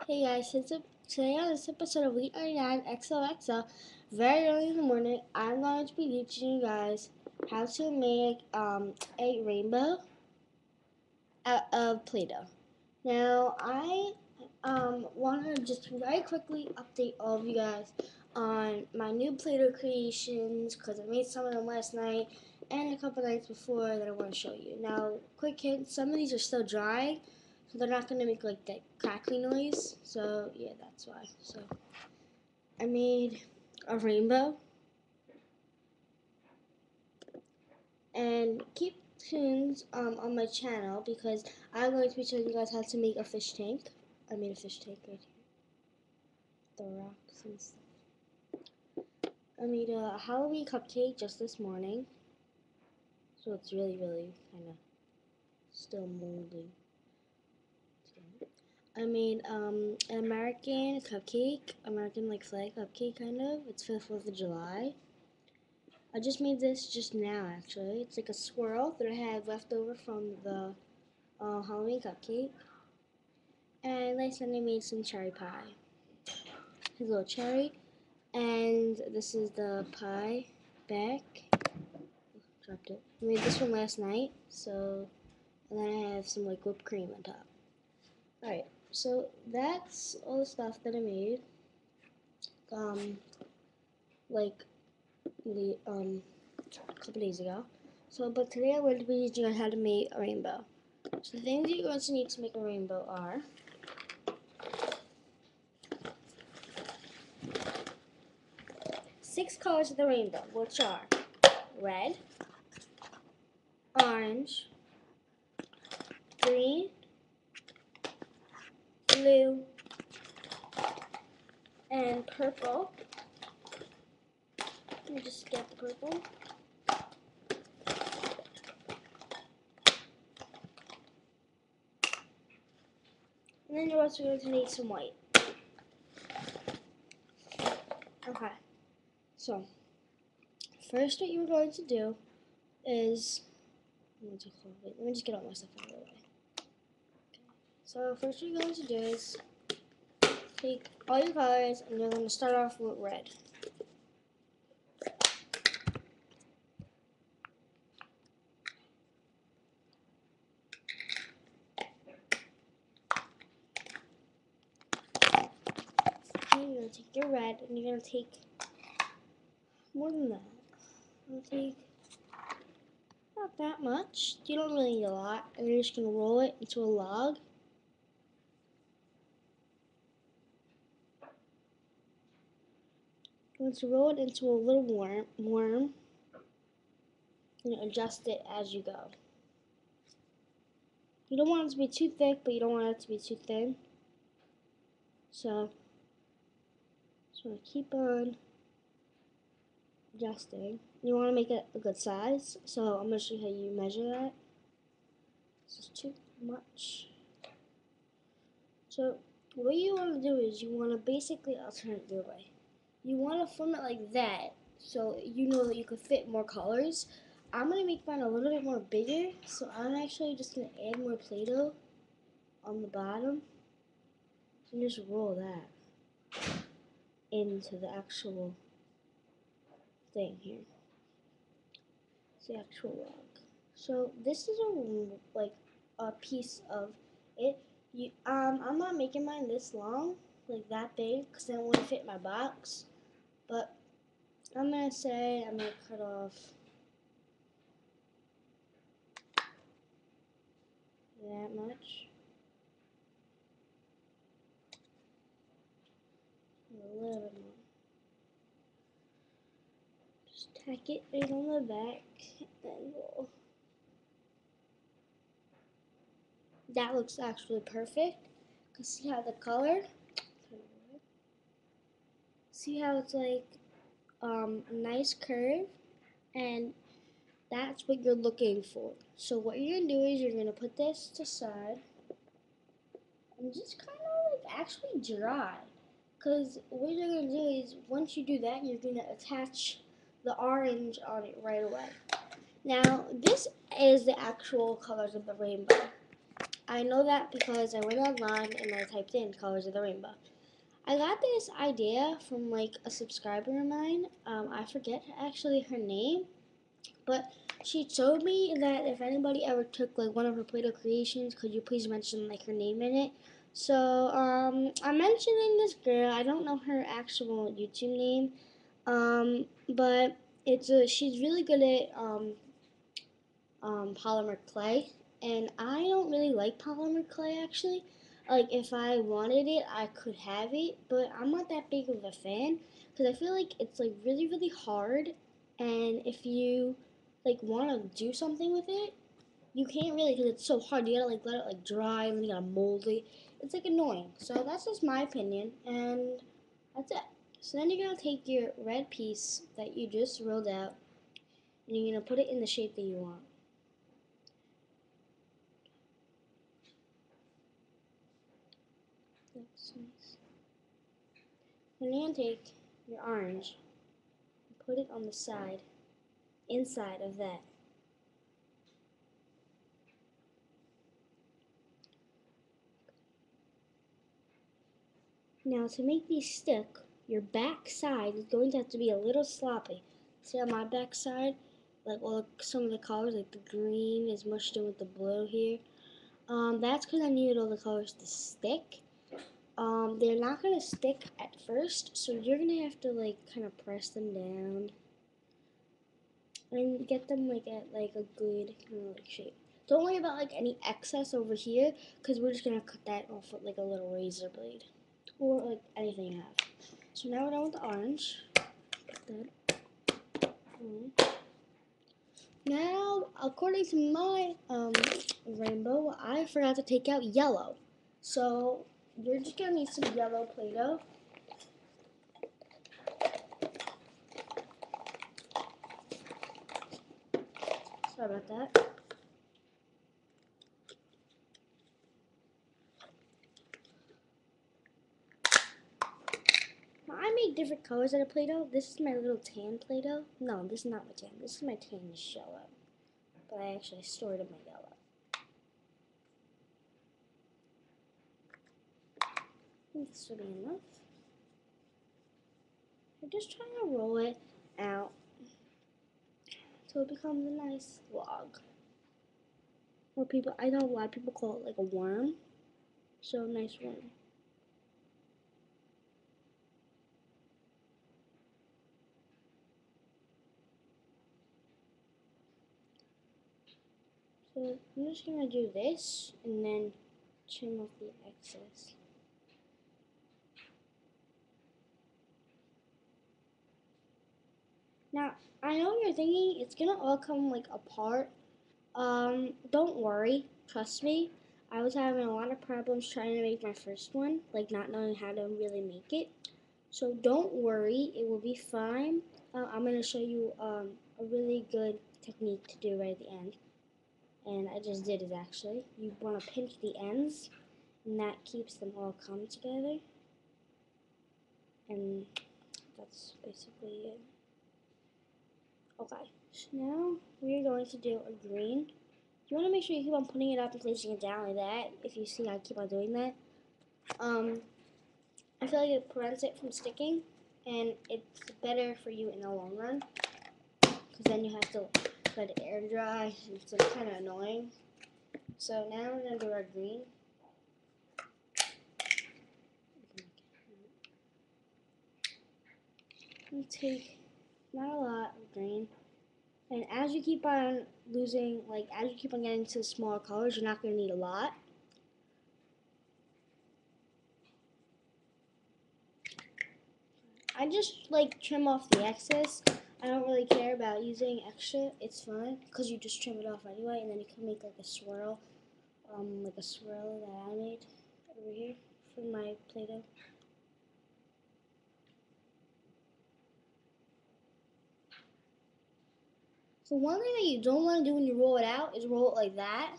Hey guys, today on this episode of Elite 99 XOXO, very early in the morning, I'm going to be teaching you guys how to make a rainbow out of Play-Doh. Now, I want to just very quickly update all of you guys on my new Play-Doh creations because I made some of them last night and a couple nights before that I want to show you. Now, quick hint, some of these are still drying, so they're not going to make like that crackly noise. So, yeah, that's why. So, I made a rainbow. And keep tuned on my channel because I'm going to be showing you guys how to make a fish tank. I made a fish tank right here. The rocks and stuff. I made a Halloween cupcake just this morning. So it's really kind of still molding. I made an American cupcake, American like flag cupcake kind of. It's for the 4th of July. I just made this just now actually. It's like a swirl that I had left over from the Halloween cupcake. And last night I made some cherry pie. Here's a little cherry. And this is the pie back. Dropped it. I made this one last night. So, and then I have some like whipped cream on top. Alright, so that's all the stuff that I made. Like a couple days ago. So, but today I'm going to be teaching you how to make a rainbow. So the things you're going to need to make a rainbow are 6 colors of the rainbow, which are red, orange, green, blue, and purple. Let me just get the purple. And then you're also going to need some white. Okay, so first what you're going to do is, let me just get all my stuff out of the way. Okay. So first what you're going to do is take all your colors and you're going to start off with red. And you're going to take your red and you're going to take more than that. You're going to take not that much. You don't really need a lot. And you're just going to roll it into a log. You're going to roll it into a little worm and adjust it as you go. You don't want it to be too thick, but you don't want it to be too thin. So, just want to keep on adjusting. You want to make it a good size, so I'm going to show you how you measure that. This is too much. So, what you want to do is you want to basically, I'll turn it your way. You want to form it like that, so you know that you could fit more colors. I'm going to make mine a little bit more bigger, so I'm actually just going to add more Play-Doh on the bottom. And just roll that into the actual thing here. It's the actual log. So this is a piece of it. I'm not making mine this long, like that big, because I don't want to fit in my box. But I'm gonna say I'm gonna cut off that much. A little bit more. Just tack it right on the back, and we'll. That looks actually perfect. Cause see how the color. See how it's like a nice curve, and that's what you're looking for. So what you're gonna do is you're gonna put this to side and just kind of like actually dry. Because what you're going to do is, once you do that, you're going to attach the orange on it right away. Now, this is the actual colors of the rainbow. I know that because I went online and I typed in colors of the rainbow. I got this idea from like a subscriber of mine. I forget actually her name, but she told me that if anybody ever took like one of her Play-Doh creations, could you please mention like her name in it? So I'm mentioning this girl. I don't know her actual YouTube name, but she's really good at polymer clay, and I don't really like polymer clay actually. Like if I wanted it, I could have it, but I'm not that big of a fan because I feel like it's like really hard, and if you like want to do something with it, you can't really because it's so hard. You gotta like let it like dry and then you gotta mold it. It's like annoying. So that's just my opinion, and that's it. So then you're gonna take your red piece that you just rolled out, and you're gonna put it in the shape that you want. That's nice. Then you're gonna take your orange and put it on the side, inside of that. Now to make these stick, your back side is going to have to be a little sloppy. See on my back side, like some of the colors, like the green is mushed in with the blue here. That's because I needed all the colors to stick. They're not gonna stick at first, so you're gonna have to like kind of press them down and get them like at like a good kind of like shape. Don't worry about like any excess over here, because we're just gonna cut that off with like a little razor blade or like anything you have. So now we're done with the orange. Put that on. Now, according to my rainbow, I forgot to take out yellow. So you're just gonna need some yellow Play-Doh. Sorry about that. Now, I made different colors out of Play-Doh. This is my little tan Play-Doh. No, this is not my tan. This is my tannish yellow. But I actually stored in my yellow. I think this will be enough. I'm just trying to roll it out so it becomes a nice log. Or I know a lot of people call it like a worm. So nice worm. So I'm just gonna do this and then trim off the excess. Now, I know you're thinking it's gonna all come like apart. Don't worry, trust me. I was having a lot of problems trying to make my first one, like not knowing how to really make it. So don't worry, it will be fine. I'm gonna show you a really good technique to do right at the end. And I just did it actually. You wanna pinch the ends, and that keeps them all come together. And that's basically it. Okay, so now we're going to do a green. You want to make sure you keep on putting it up and placing it down like that. If you see I keep on doing that, I feel like it prevents it from sticking, and it's better for you in the long run, because then you have to let it air dry, and it's like, kind of annoying. So now we're going to do our green. We take not a lot of green. And as you keep on as you keep on getting to smaller colors, you're not going to need a lot. I just like trim off the excess. I don't really care about using extra. It's fine because you just trim it off anyway, and then you can make like a swirl that I made over here from my Play-Doh. So one thing that you don't want to do when you roll it out is roll it like that,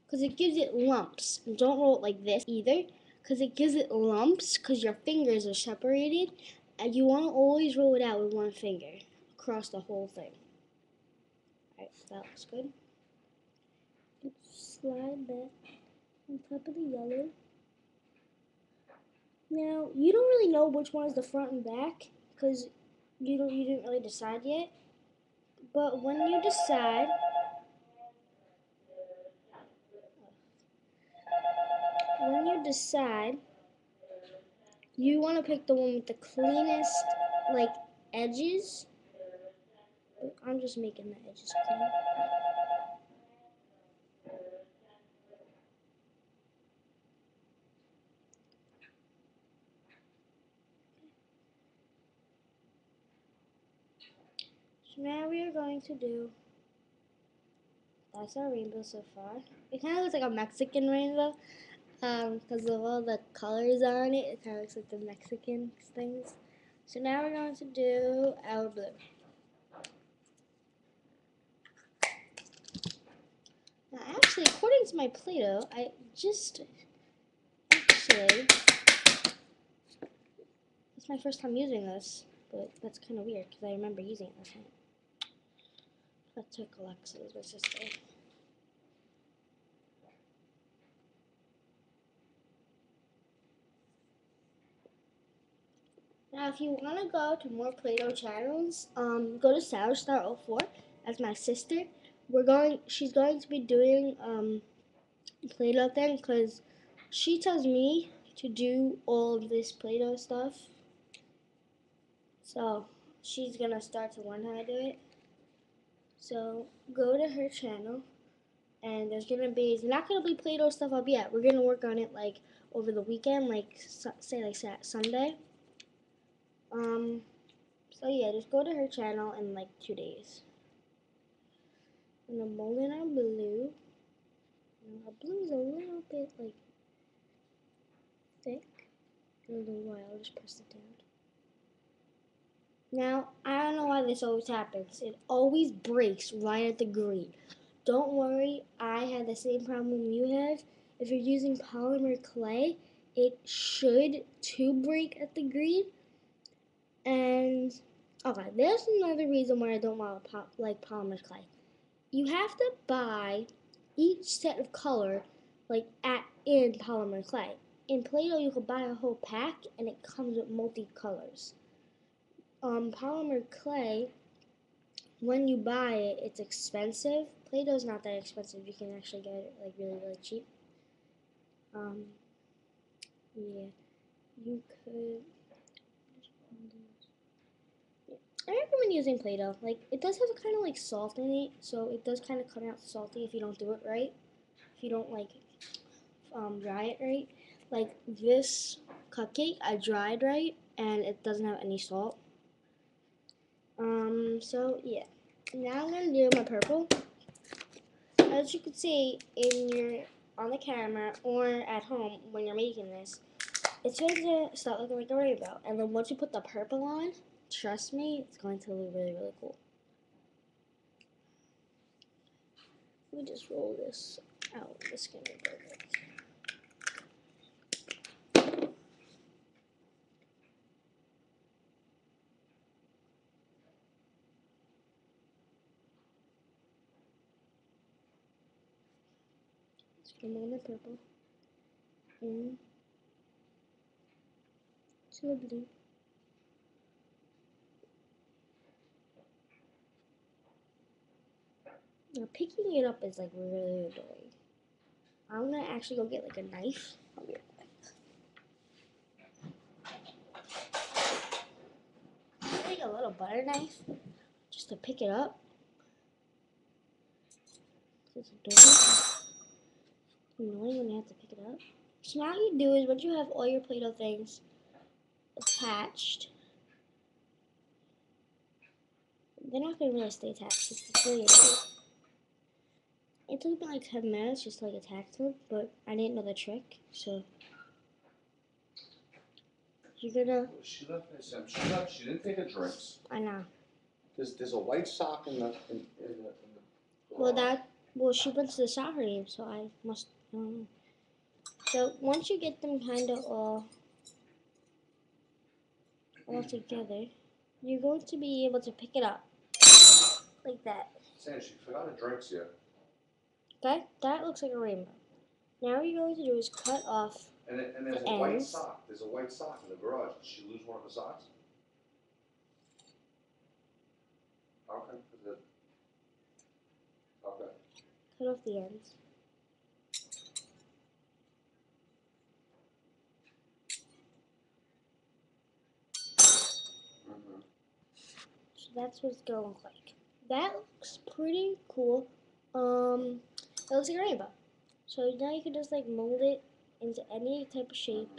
because it gives it lumps. And don't roll it like this either, because it gives it lumps because your fingers are separated, and you want to always roll it out with one finger across the whole thing. Alright, that looks good. Slide that on top of the yellow. Now, you don't really know which one is the front and back because you didn't really decide yet. But when you decide, you want to pick the one with the cleanest like edges. But I'm just making the edges clean. So now we are going to do, that's our rainbow so far. It kind of looks like a Mexican rainbow because of all the colors on it. It kind of looks like the Mexican things. So now we're going to do our blue. Now actually, according to my Play-Doh, it's my first time using this, but that's kind of weird because I remember using it last night. I took Alexa's, my sister. Now, if you want to go to more Play-Doh channels, go to SourStar04. That's my sister. She's going to be doing Play-Doh thing because she tells me to do all of this Play-Doh stuff. So she's gonna start to learn how to do it. So go to her channel, and there's not gonna be Play-Doh stuff up yet. We're gonna work on it like over the weekend, like say like Sunday. So yeah, just go to her channel in like 2 days. And I'm molding our blue. Our blue is a little bit like thick. I don't know why. I'll just press it down. Now, I don't know why this always happens. It always breaks right at the green. Don't worry, I had the same problem you have. If you're using polymer clay, it should too break at the green. And, okay, there's another reason why I don't like polymer clay. You have to buy each set of color in polymer clay. In Play-Doh, you can buy a whole pack, and it comes with multi-colors. Polymer clay, when you buy it, it's expensive. Play-Doh is not that expensive. You can actually get it like really, really cheap. Yeah, you could. I recommend using Play-Doh. Like, it does have a kind of like salt in it, so it does kind of come out salty if you don't do it right. If you don't like dry it right. Like this cupcake, I dried right, and it doesn't have any salt. So yeah. Now I'm gonna do my purple. As you can see on the camera or at home when you're making this, it's going to start looking like a rainbow. And then once you put the purple on, trust me, it's going to look really, really cool. Let me just roll this out. This is gonna be perfect. Come on, the purple and to the blue. Now picking it up is like really annoying. I'm gonna actually go get like a knife. I'll be right back. Take a little butter knife just to pick it up. It's annoying when you have to pick it up. So now what you do is once you have all your Play-Doh things attached, they're not going to really stay attached. It's really annoying. It took me like 10 minutes just to like attach them, but I didn't know the trick, so you're gonna. She left. She didn't take her drinks. I know. There's a white sock in the. Well, she went to the soccer game, so I must. So once you get them kind of all together, you're going to be able to pick it up like that. Sam, she forgot her drinks here. Okay, that looks like a rainbow. Now what you're going to do is cut off And there's the a white ends. sock. There's a white sock in the garage. Did she lose one of the socks? Okay. Okay. Cut off the ends. So that's what it's gonna look like. That looks pretty cool. It looks like a rainbow. So now you can just like mold it into any type of shape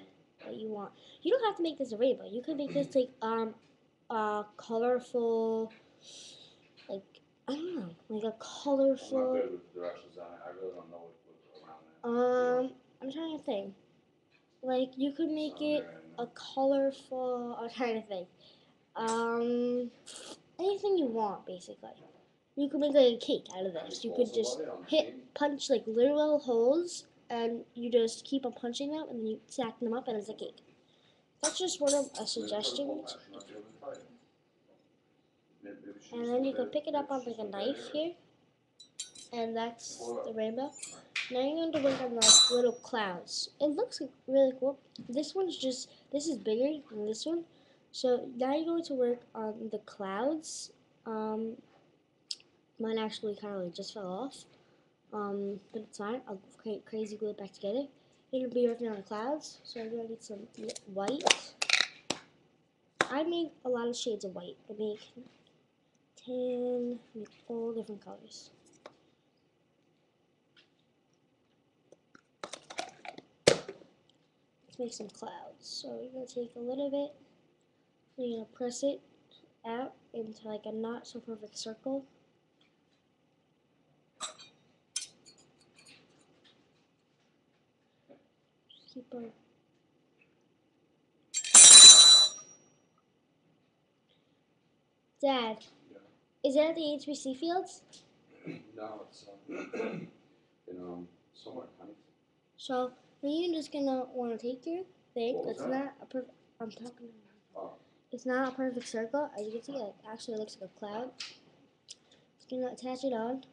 that you want. You don't have to make this a rainbow. You can make this like colorful, like I don't know, like a colorful. I'm not good with the directions on it. I really don't know what's around there. I'm trying to think. Like you could make it a colorful. I'm trying to think. Anything you want, basically. You could make like a cake out of this. You could just punch like literal holes, and you just keep on punching them, and then you stack them up, and it's a cake. That's just one of a suggestion. And then you can pick it up on like a knife here, and that's the rainbow. Now you're going to work on like little clouds. It looks really cool. This is bigger than this one. So now you're going to work on the clouds. Mine actually kind of like just fell off. But it's fine. I'll crazy glue it back together. You're going to be working on the clouds. So I'm going to get some white. I make a lot of shades of white. I make tan, I make all different colors. Let's make some clouds. So you're going to take a little bit. You're going to press it out into like a not so perfect circle. Just keep on. Dad, Yeah. is it at the HBC fields? No, it's in somewhere, honey. So you're just gonna want to take your thing. What was It's that? not a perfect. I'm talking. Oh. It's not a perfect circle. As you can see, it actually looks like a cloud. You're gonna attach it on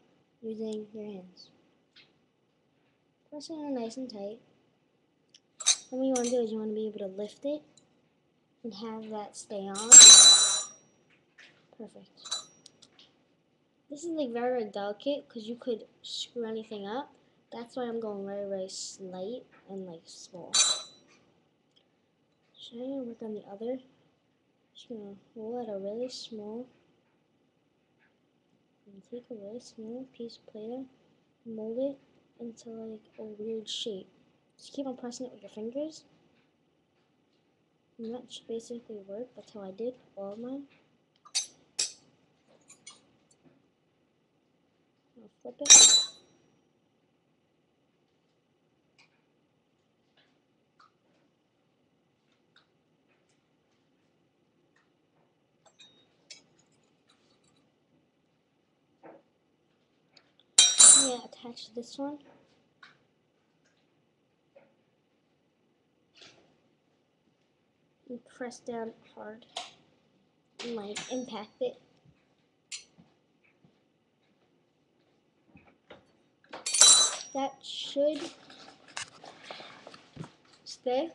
using your hands. Press it on nice and tight. And what you want to do is you want to be able to lift it and have that stay on. Perfect. This is like very, very delicate because you could screw anything up. That's why I'm going very, very slight and like small. So I'm gonna work on the other. Just gonna roll out a really small. And take a really small piece of Play-Doh, mold it into like a weird shape. Just keep on pressing it with your fingers. And that should basically work. That's how I did all of mine. I'll flip it. Yeah, attach this one. And press down hard. And like impact it. That should stay.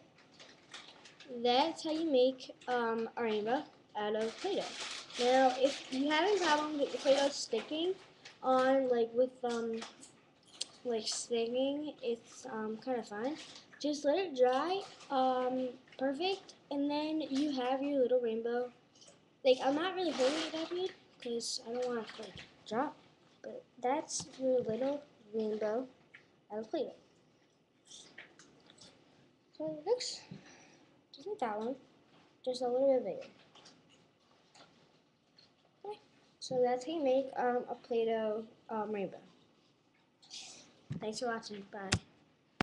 That's how you make a rainbow out of Play-Doh. Now, if you have any problem with your Play-Doh sticking on, like with like stinging, it's kind of fine. Just let it dry, perfect, and then you have your little rainbow. Like I'm not really holding it that good because I don't want it to like drop, but that's your little rainbow out of Play-Doh. So it looks just like that one, just a little bit bigger. Okay. So that's how you make a Play-Doh rainbow. Thanks for watching. Bye.